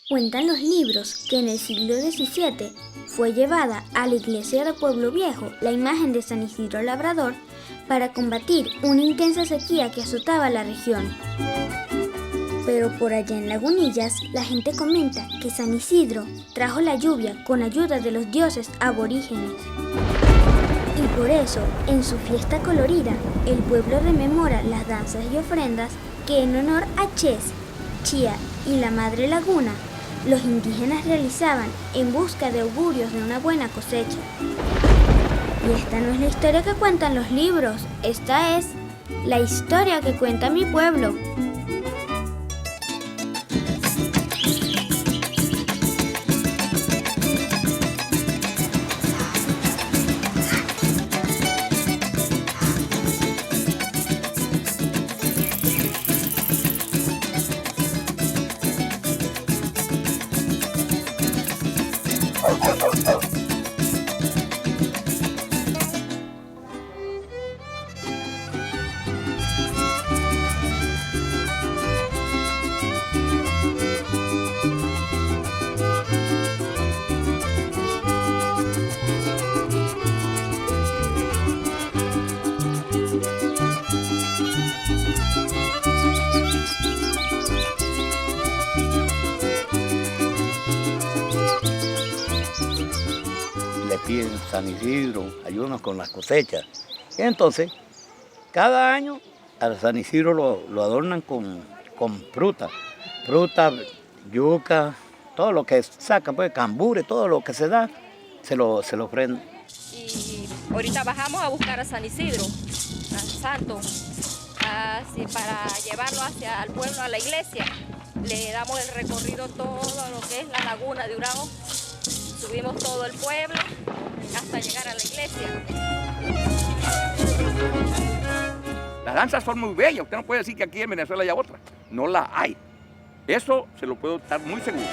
Cuentan los libros que en el siglo XVII fue llevada a la iglesia de Pueblo Viejo la imagen de San Isidro Labrador para combatir una intensa sequía que azotaba la región. Pero por allá en Lagunillas, la gente comenta que San Isidro trajo la lluvia con ayuda de los dioses aborígenes. Y por eso, en su fiesta colorida, el pueblo rememora las danzas y ofrendas que en honor a Ches, Chía y la Madre Laguna, los indígenas realizaban en busca de augurios de una buena cosecha. Y esta no es la historia que cuentan los libros, esta es la historia que cuenta mi pueblo. Le piden San Isidro, ayúdanos con las cosechas. Y entonces, cada año a San Isidro lo adornan con fruta, yuca, todo lo que sacan, pues cambures, todo lo que se da, se lo ofrenda. Y ahorita bajamos a buscar a San Isidro, al santo, así para llevarlo hacia el pueblo, a la iglesia. Le damos el recorrido todo lo que es la laguna de Urabo. Subimos todo el pueblo hasta llegar a la iglesia. Las danzas son muy bellas. Usted no puede decir que aquí en Venezuela hay otra. No la hay. Eso se lo puedo estar muy seguro.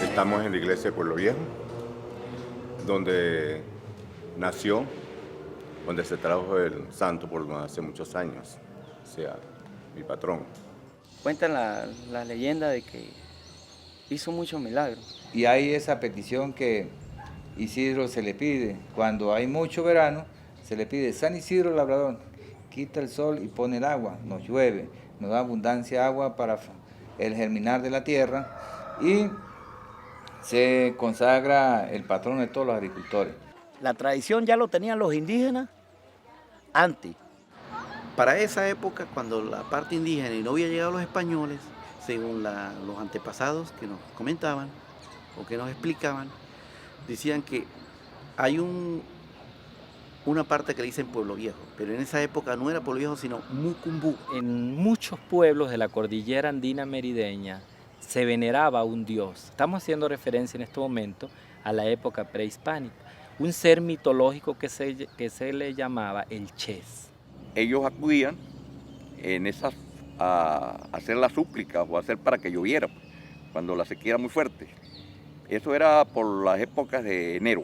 Estamos en la iglesia de Pueblo Viejo, donde nació, donde se trajo el santo por hace muchos años, o sea, mi patrón. Cuentan la leyenda de que hizo muchos milagros. Y hay esa petición que Isidro se le pide, cuando hay mucho verano, se le pide: San Isidro Labrador, quita el sol y pone el agua, nos llueve, nos da abundancia de agua para el germinar de la tierra, y se consagra el patrón de todos los agricultores. La tradición ya lo tenían los indígenas antes. Para esa época, cuando la parte indígena y no había llegado los españoles, según los antepasados que nos comentaban o que nos explicaban, decían que hay una parte que le dicen Pueblo Viejo, pero en esa época no era Pueblo Viejo, sino Mucumbú. En muchos pueblos de la cordillera andina merideña se veneraba a un dios. Estamos haciendo referencia en este momento a la época prehispánica. Un ser mitológico que se le llamaba el Ches. Ellos acudían a hacer las súplicas o a hacer para que lloviera, cuando la sequía era muy fuerte. Eso era por las épocas de enero,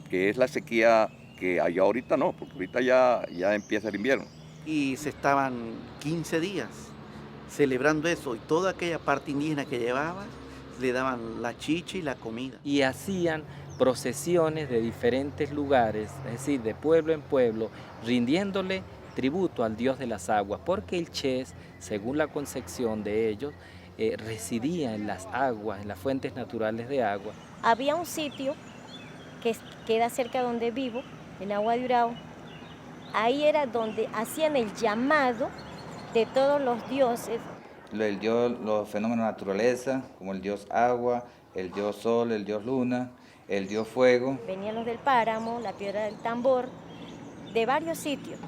que es la sequía que hay ahorita no, porque ahorita ya empieza el invierno. Y se estaban 15 días celebrando eso, y toda aquella parte indígena que llevaba, le daban la chicha y la comida. Y hacían procesiones de diferentes lugares, es decir, de pueblo en pueblo, rindiéndole tributo al dios de las aguas, porque el Ches, según la concepción de ellos, residía en las aguas, en las fuentes naturales de agua. Había un sitio que queda cerca de donde vivo, en Agua de Urabo. Ahí era donde hacían el llamado de todos los dioses. Los fenómenos de naturaleza, como el dios agua, el dios sol, el dios luna, el dios fuego. Venían los del páramo, la piedra del tambor, de varios sitios.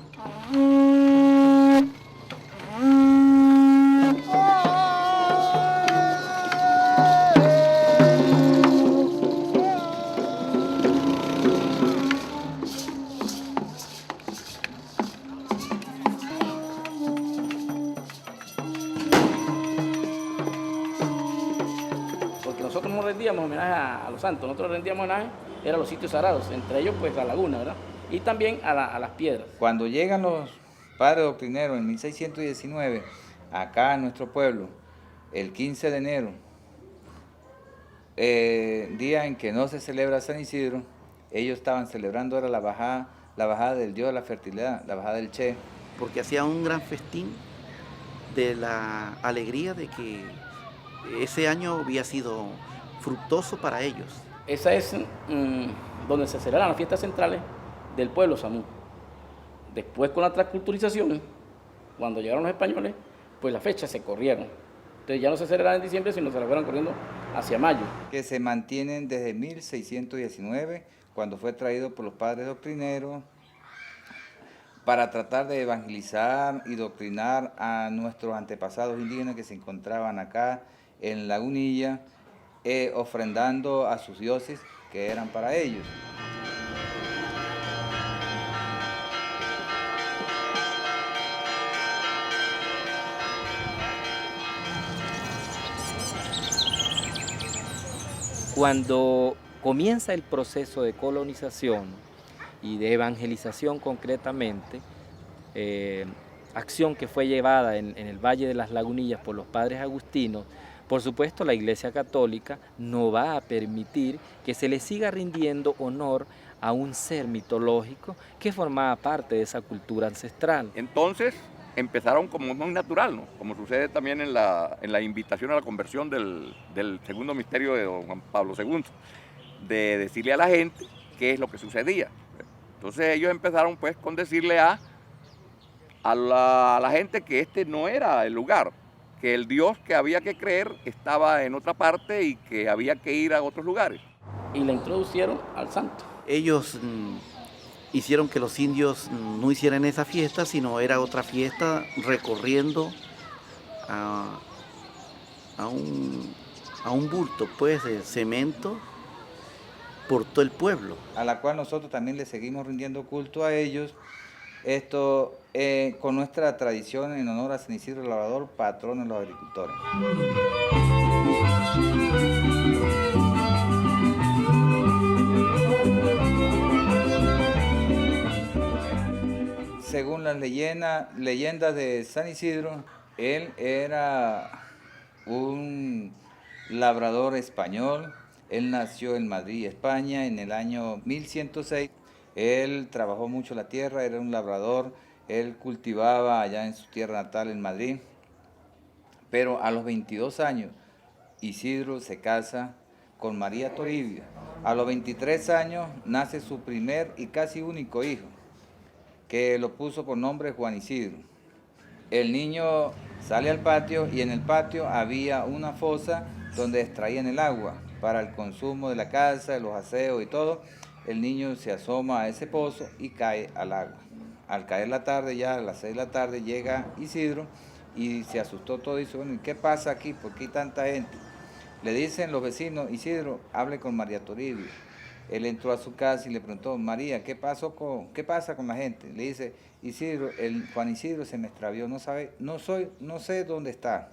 Porque nosotros no rendíamos homenaje a los santos, nosotros rendíamos homenaje eran los sitios sagrados, entre ellos pues la laguna, ¿verdad? Y también a las piedras. Cuando llegan los padres doctrineros en 1619, acá en nuestro pueblo, el 15 de enero, día en que no se celebra San Isidro, ellos estaban celebrando ahora la bajada del dios de la fertilidad, la bajada del Che. Porque hacía un gran festín de la alegría de que ese año había sido fructuoso para ellos. Esa es donde se celebran las fiestas centrales del pueblo samú. Después, con la transculturización, cuando llegaron los españoles, pues las fechas se corrieron. Entonces ya no se celebraban en diciembre, sino se las fueron corriendo hacia mayo. Que se mantienen desde 1619, cuando fue traído por los padres doctrineros, para tratar de evangelizar y doctrinar a nuestros antepasados indígenas que se encontraban acá en Lagunilla, ofrendando a sus dioses que eran para ellos. Cuando comienza el proceso de colonización y de evangelización concretamente, acción que fue llevada en el Valle de las Lagunillas por los padres agustinos, por supuesto la Iglesia Católica no va a permitir que se le siga rindiendo honor a un ser mitológico que formaba parte de esa cultura ancestral. Entonces empezaron como muy natural, ¿no? Como sucede también en la invitación a la conversión del segundo misterio de don Juan Pablo II, de decirle a la gente qué es lo que sucedía. Entonces ellos empezaron pues con decirle a la gente que este no era el lugar, que el Dios que había que creer estaba en otra parte y que había que ir a otros lugares. Y le introducieron al santo. Ellos hicieron que los indios no hicieran esa fiesta, sino era otra fiesta recorriendo a un bulto pues de cemento por todo el pueblo. A la cual nosotros también le seguimos rindiendo culto a ellos, esto con nuestra tradición en honor a San Isidro Labrador, patrón de los agricultores. Según las leyendas de San Isidro, él era un labrador español. Él nació en Madrid, España, en el año 1106. Él trabajó mucho la tierra, era un labrador. Él cultivaba allá en su tierra natal, en Madrid. Pero a los 22 años, Isidro se casa con María Toribio. A los 23 años nace su primer y casi único hijo, que lo puso por nombre Juan Isidro. El niño sale al patio y en el patio había una fosa donde extraían el agua para el consumo de la casa, de los aseos y todo. El niño se asoma a ese pozo y cae al agua. Al caer la tarde, ya a las 6 de la tarde, llega Isidro y se asustó todo y dice, bueno, ¿y qué pasa aquí? ¿Por qué hay tanta gente? Le dicen los vecinos, Isidro, hable con María Toribio. Él entró a su casa y le preguntó, María, ¿qué pasa con la gente? Le dice, Isidro, Juan Isidro se me extravió, no sé dónde está.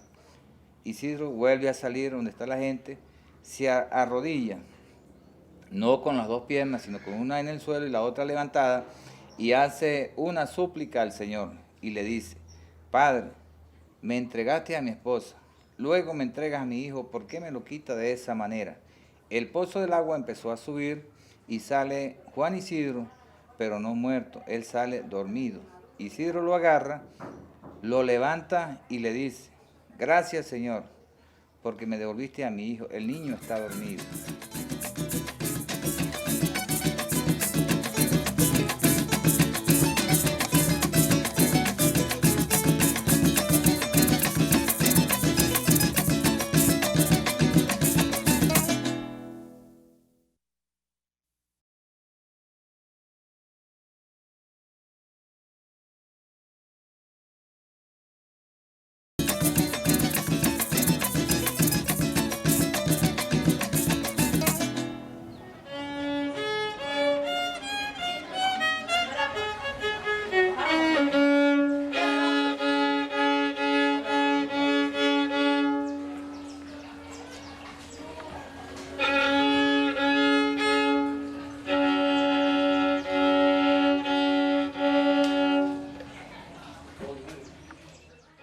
Isidro vuelve a salir donde está la gente, se arrodilla, no con las dos piernas, sino con una en el suelo y la otra levantada, y hace una súplica al Señor y le dice, Padre, me entregaste a mi esposa, luego me entregas a mi hijo, ¿por qué me lo quita de esa manera? El pozo del agua empezó a subir y sale Juan Isidro, pero no muerto, él sale dormido. Isidro lo agarra, lo levanta y le dice, gracias Señor, porque me devolviste a mi hijo, el niño está dormido.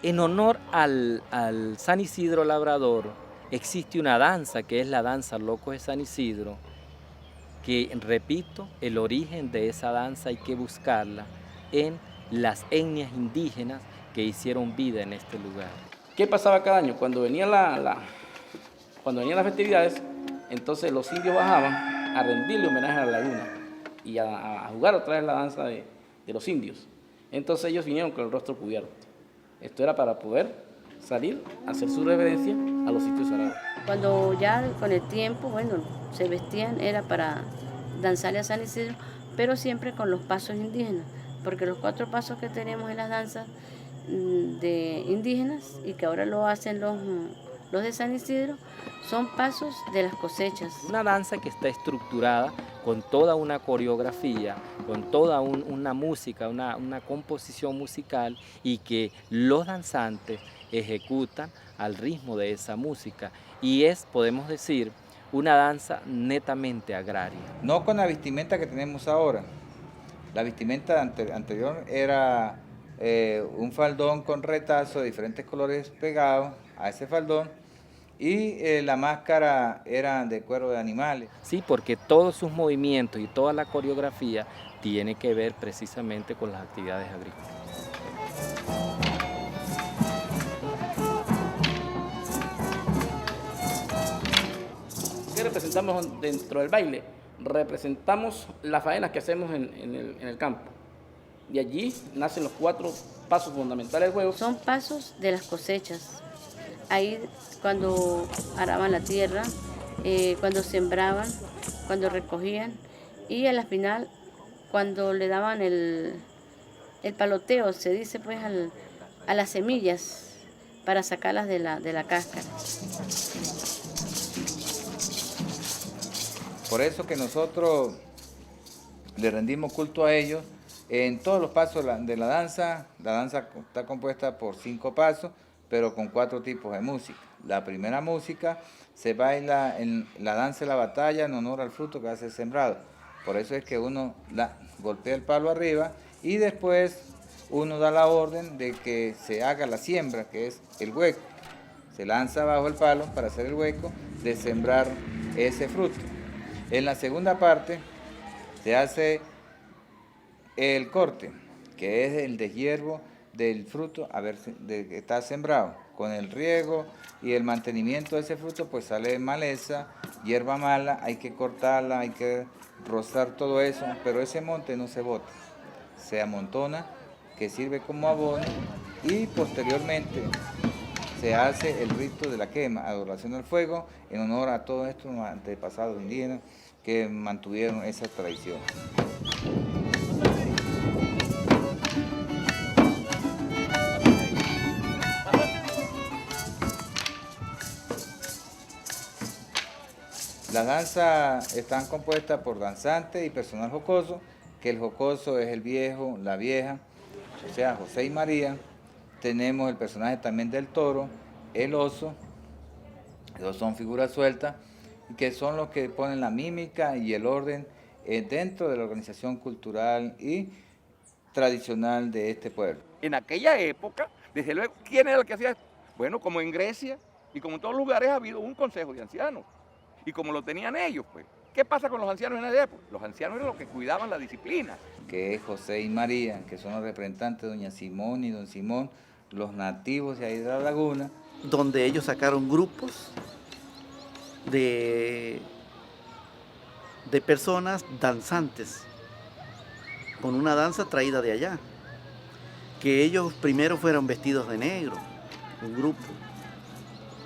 En honor al San Isidro Labrador existe una danza que es la danza Loco de San Isidro, que repito, el origen de esa danza hay que buscarla en las etnias indígenas que hicieron vida en este lugar. ¿Qué pasaba cada año? Cuando venían cuando venían las festividades, entonces los indios bajaban a rendirle homenaje a la laguna y a jugar otra vez la danza de los indios. Entonces ellos vinieron con el rostro cubierto. Esto era para poder salir a hacer su reverencia a los sitios sagrados. Cuando ya con el tiempo, bueno, se vestían, era para danzarle a San Isidro, pero siempre con los pasos indígenas, porque los 4 pasos que tenemos en las danzas de indígenas y que ahora lo hacen los de San Isidro, son pasos de las cosechas. Una danza que está estructurada con toda una coreografía, con toda una música, una composición musical, y que los danzantes ejecutan al ritmo de esa música. Y es, podemos decir, una danza netamente agraria. No con la vestimenta que tenemos ahora. La vestimenta anterior era un faldón con retazo de diferentes colores pegados a ese faldón, y la máscara era de cuero de animales. Sí, porque todos sus movimientos y toda la coreografía tiene que ver precisamente con las actividades agrícolas. ¿Qué representamos dentro del baile? Representamos las faenas que hacemos en el campo. De allí nacen los 4 pasos fundamentales del juego. Son pasos de las cosechas. Ahí cuando araban la tierra, cuando sembraban, cuando recogían, y a la final cuando le daban el paloteo, se dice pues a las semillas para sacarlas de la cáscara. Por eso que nosotros le rendimos culto a ellos en todos los pasos de la danza. La danza está compuesta por 5 pasos, pero con 4 tipos de música. La primera música se baila en la danza de la batalla en honor al fruto que va a ser sembrado. Por eso es que uno golpea el palo arriba y después uno da la orden de que se haga la siembra, que es el hueco. Se lanza bajo el palo para hacer el hueco de sembrar ese fruto. En la segunda parte se hace el corte, que es el deshiervo del fruto que está sembrado. Con el riego y el mantenimiento de ese fruto, pues sale maleza, hierba mala, hay que cortarla, hay que rozar todo eso, pero ese monte no se bota, se amontona, que sirve como abono, y posteriormente se hace el rito de la quema, adoración al fuego, en honor a todos estos antepasados indígenas que mantuvieron esa tradición. Las danzas están compuestas por danzantes y personal jocoso, que el jocoso es el viejo, la vieja, o sea, José y María. Tenemos el personaje también del toro, el oso, esos son figuras sueltas, que son los que ponen la mímica y el orden dentro de la organización cultural y tradicional de este pueblo. En aquella época, desde luego, ¿quién era el que hacía esto? Bueno, como en Grecia y como en todos los lugares ha habido un consejo de ancianos. Y como lo tenían ellos, pues. ¿Qué pasa con los ancianos en esa época? Los ancianos eran los que cuidaban la disciplina. Que es José y María, que son los representantes de doña Simón y don Simón, los nativos de ahí de la laguna. Donde ellos sacaron grupos de personas danzantes, con una danza traída de allá. Que ellos primero fueron vestidos de negro, un grupo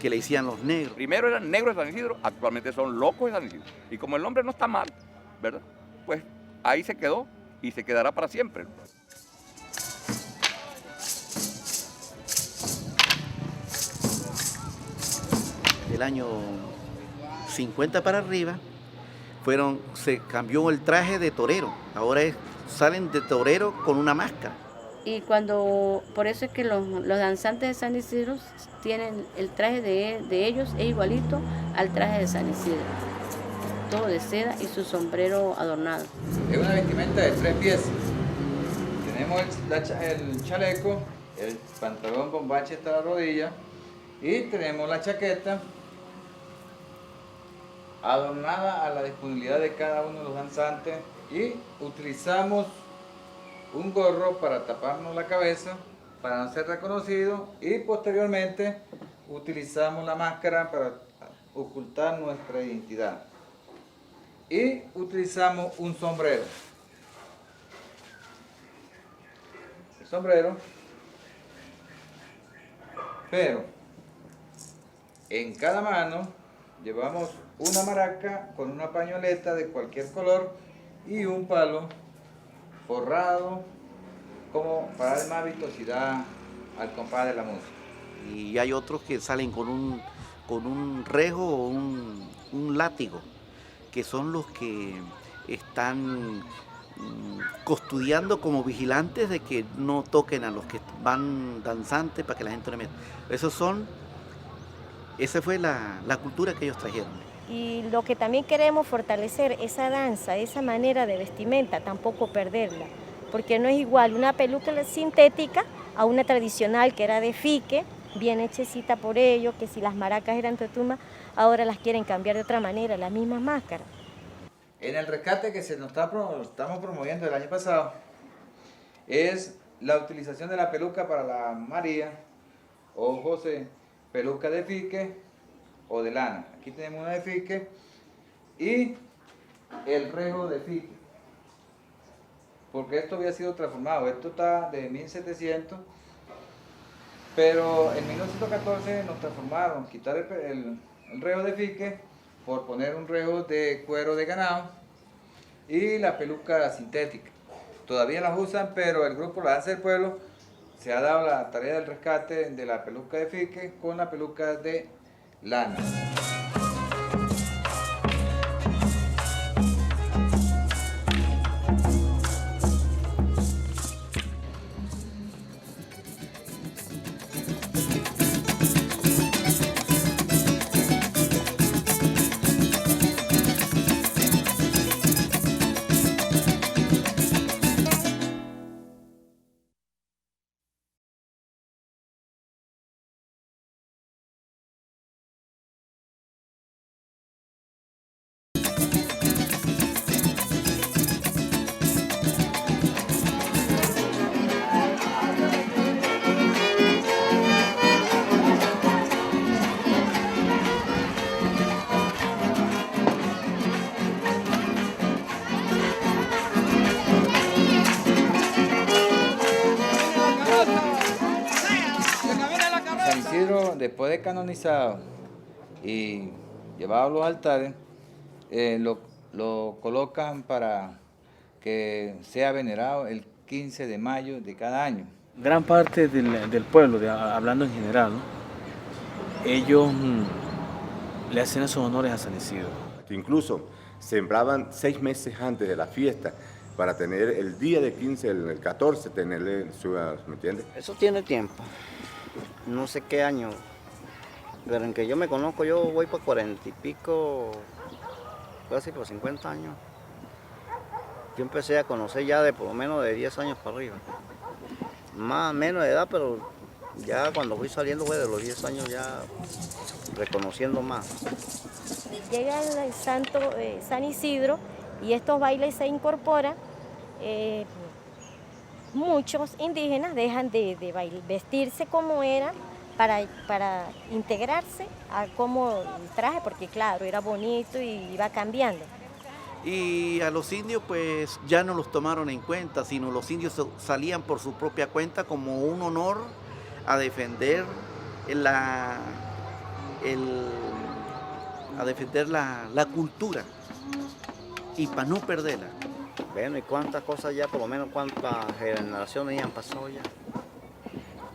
que le hicían los negros. Primero eran negros de San Isidro, actualmente son locos de San Isidro. Y como el nombre no está mal, ¿verdad? Pues ahí se quedó y se quedará para siempre. Del año 50 para arriba, se cambió el traje de torero. Ahora salen de torero con una máscara. Y por eso es que los danzantes de San Isidro tienen el traje de ellos, es igualito al traje de San Isidro. Todo de seda y su sombrero adornado. Es una vestimenta de 3 piezas. Tenemos el chaleco, el pantalón con bache hasta la rodilla y tenemos la chaqueta adornada a la disponibilidad de cada uno de los danzantes y utilizamos un gorro para taparnos la cabeza para no ser reconocido y posteriormente utilizamos la máscara para ocultar nuestra identidad y utilizamos un sombrero. El sombrero, pero en cada mano llevamos una maraca con una pañoleta de cualquier color y un palo forrado como para dar más vistosidad al compás de la música. Y hay otros que salen con un rejo o un látigo, que son los que están custodiando como vigilantes de que no toquen a los que van danzantes para que la gente no meta. Esa fue la cultura que ellos trajeron. Y lo que también queremos fortalecer, esa danza, esa manera de vestimenta, tampoco perderla, porque no es igual una peluca sintética a una tradicional que era de fique, bien hechecita por ellos, que si las maracas eran tutuma, ahora las quieren cambiar de otra manera, las mismas máscaras. En el rescate que estamos promoviendo el año pasado, es la utilización de la peluca para la María o José, peluca de fique o de lana. Aquí tenemos una de fique y el rejo de fique, porque esto había sido transformado. Esto está de 1700, pero en 1914 nos transformaron, quitar el rejo de fique por poner un rejo de cuero de ganado y la peluca sintética. Todavía las usan, pero el grupo La Danza del Pueblo se ha dado la tarea del rescate de la peluca de fique con la peluca de lana. San Isidro, después de canonizado y llevado a los altares, lo colocan para que sea venerado el 15 de mayo de cada año. Gran parte del pueblo, hablando en general, ¿no? Ellos le hacen esos honores a San Isidro. Incluso sembraban 6 meses antes de la fiesta para tener el día de 15, el 14, tenerle su, ¿me entiendes? Eso tiene tiempo, no sé qué año, pero en que yo me conozco, yo voy por 40 y pico, casi por 50 años. Yo empecé a conocer ya de por lo menos de 10 años para arriba. Más menos de edad, pero ya cuando fui saliendo fue de los 10 años ya reconociendo más. Llega el santo San Isidro y estos bailes se incorporan. Muchos indígenas dejan de vestirse como eran para integrarse a como el traje, porque claro, era bonito y iba cambiando. Y a los indios pues ya no los tomaron en cuenta, sino los indios salían por su propia cuenta como un honor a defender la cultura y para no perderla. Bueno, ¿y cuántas cosas ya, por lo menos cuántas generaciones ya han pasado ya?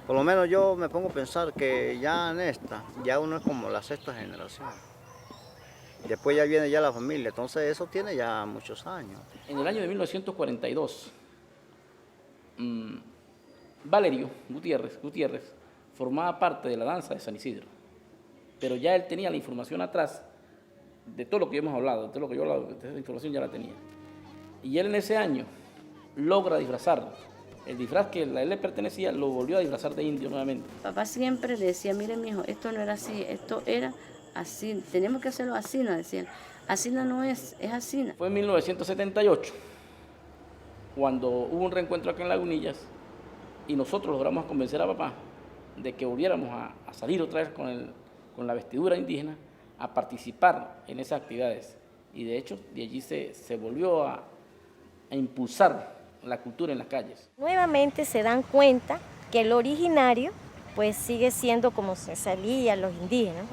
Por lo menos yo me pongo a pensar que ya en esta, ya uno es como la 6ª generación. Después ya viene ya la familia, entonces eso tiene ya muchos años. En el año de 1942, Valerio Gutiérrez formaba parte de la danza de San Isidro, pero ya él tenía la información atrás de todo lo que hemos hablado, de todo lo que yo he hablado, esa información ya la tenía. Y él en ese año logra disfrazar el disfraz que a él le pertenecía lo volvió a disfrazar de indio nuevamente. Papá siempre le decía, mire mijo, esto no era así, esto era así, tenemos que hacerlo así, nos decían. Así no es así. Fue en 1978, cuando hubo un reencuentro acá en Lagunillas y nosotros logramos convencer a papá de que volviéramos a salir otra vez con la vestidura indígena, a participar en esas actividades. Y de hecho, de allí se volvió a impulsar la cultura en las calles. Nuevamente se dan cuenta que el originario pues sigue siendo como se salían los indígenas.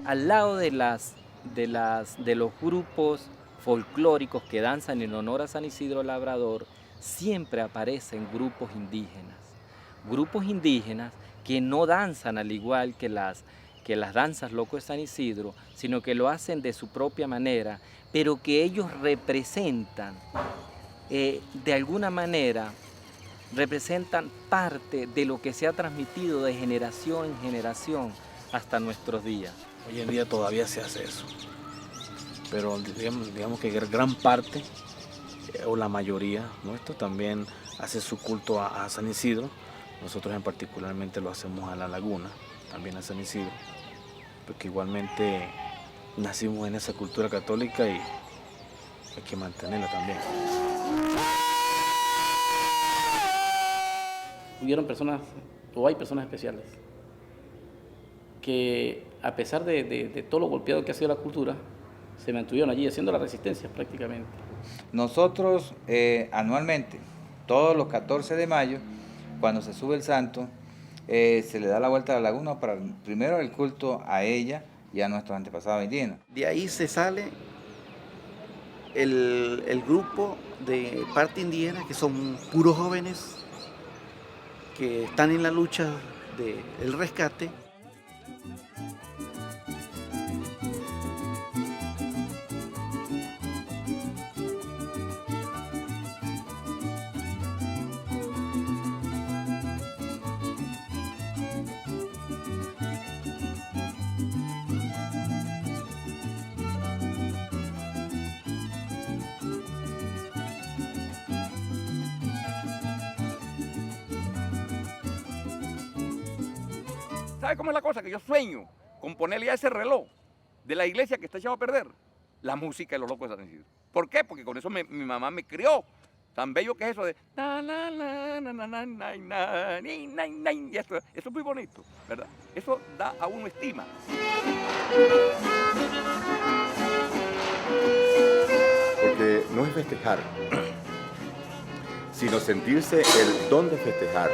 Al lado de los grupos folclóricos que danzan en honor a San Isidro Labrador, siempre aparecen grupos indígenas que no danzan al igual que las danzas locos de San Isidro, sino que lo hacen de su propia manera, pero que ellos representan, de alguna manera, representan parte de lo que se ha transmitido de generación en generación hasta nuestros días. Hoy en día todavía se hace eso, pero digamos que gran parte, o la mayoría nuestro, también hace su culto a San Isidro. Nosotros en particularmente lo hacemos a la Laguna, también a San Isidro, porque igualmente nacimos en esa cultura católica y hay que mantenerla también. Hubieron personas, o hay personas especiales, que a pesar de todo lo golpeado que ha sido la cultura, se mantuvieron allí haciendo la resistencia prácticamente. Nosotros anualmente, todos los 14 de mayo, cuando se sube el santo, se le da la vuelta a la laguna para primero el culto a ella y a nuestros antepasados indígenas. De ahí se sale el grupo de parte indígena, que son puros jóvenes que están en la lucha del rescate. ¿Sabe cómo es la cosa? Que yo sueño con ponerle ya ese reloj de la iglesia que está echado a perder, la música de los locos de San Isidro. ¿Por qué? Porque con eso mi mamá me crió. Tan bello que es eso de... Y eso es muy bonito, ¿verdad? Eso da a uno estima. Porque no es festejar, sino sentirse el don de festejar.